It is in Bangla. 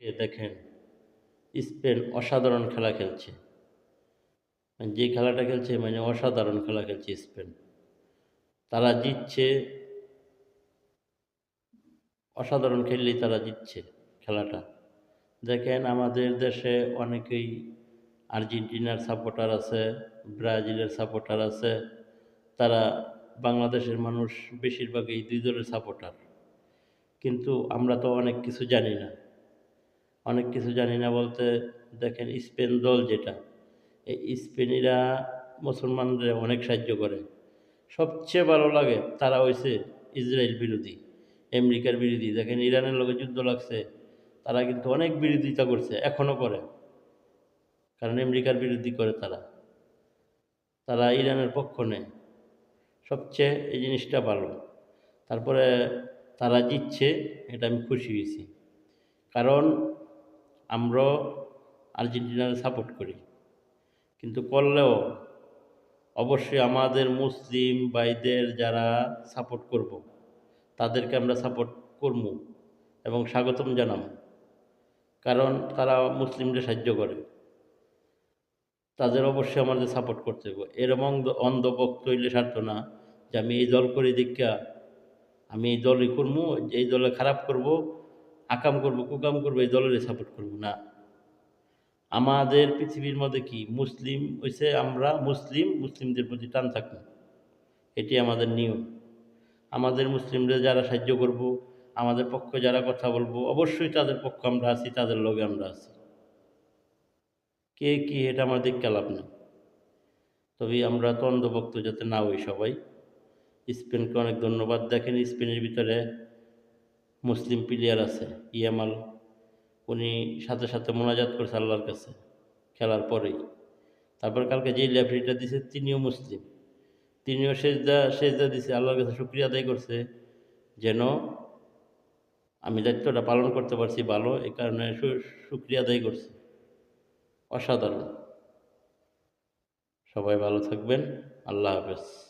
দেখেন, স্পেন অসাধারণ খেলা খেলছে। যে খেলাটা খেলছে অসাধারণ খেলা খেলছে স্পেন। তারা জিতছে, অসাধারণ খেললেই তারা জিতছে খেলাটা। দেখেন আমাদের দেশে অনেকেই আর্জেন্টিনার সাপোর্টার আছে, ব্রাজিলের সাপোর্টার আছে। তারা বাংলাদেশের মানুষ বেশিরভাগই ২ দলের সাপোর্টার। কিন্তু আমরা তো অনেক কিছু জানি না। অনেক কিছু জানি না বলতে দেখেন স্পেন দল যেটা, এই স্পেনীরা মুসলমানদের অনেক সাহায্য করে। সবচেয়ে ভালো লাগে তারা হইছে ইসরায়েল বিরোধী, আমেরিকার বিরোধী। দেখেন ইরানের লগে যুদ্ধ লাগছে, তারা কিন্তু অনেক বিরোধিতা করছে, এখনও করে। কারণ আমেরিকার বিরোধী করে তারা, তারা ইরানের পক্ষ নেয়। সবচেয়ে এই জিনিসটা ভালো। তারপরে তারা জিতছে, এটা আমি খুশি হয়েছি। কারণ আমরা আর্জেন্টিনাকে সাপোর্ট করি, কিন্তু করলেও অবশ্যই আমাদের মুসলিম ভাইদের যারা সাপোর্ট করব, তাদেরকে আমরা সাপোর্ট করব এবং স্বাগতম জানাবো। কারণ তারা মুসলিমদের সাহায্য করে, তাদের অবশ্যই আমাদের সাপোর্ট করতে হবে। এরকম অন্ধভক্ত হইলে স্বার্থ না যে আমি এই দল করি দীক্ষা আমি এই দলই করবো, এই দলে খারাপ করব, আকাম করব, কুকাম করব, এই দলের সাপোর্ট করব না। আমাদের পৃথিবীর মধ্যে কি মুসলিম হইছে, আমরা মুসলিম, মুসলিমদের প্রতি টান থাকবো, এটি আমাদের নিয়ম। আমাদের মুসলিমরা যারা সাহায্য করব, আমাদের পক্ষে যারা কথা বলবো, অবশ্যই তাদের পক্ষে আমরা আছি, তাদের লগে আমরা আছি। কে কি এটা আমার দেখতে লাভ নেই। তবে আমরা তো অন্ধভক্ত যাতে না হই সবাই। স্পেনকে অনেক ধন্যবাদ। দেখেন স্পেনের ভিতরে মুসলিম প্লেয়ার আছে, ইয়ামাল, উনি সাথে সাথে মোনাজাত করছে আল্লাহর কাছে খেলার পরেই। তারপর কালকে যেই রেফারিটা দিছে তিনিও মুসলিম, তিনিও সেজদা সেজদা দিছে, আল্লাহর কাছে শুকরিয়া আদায় করছে যেন আমি দায়িত্বটা পালন করতে পারছি ভালো, এই কারণে শুকরিয়া আদায় করছে। অসাধারণ। সবাই ভালো থাকবেন। আল্লাহ হাফেজ।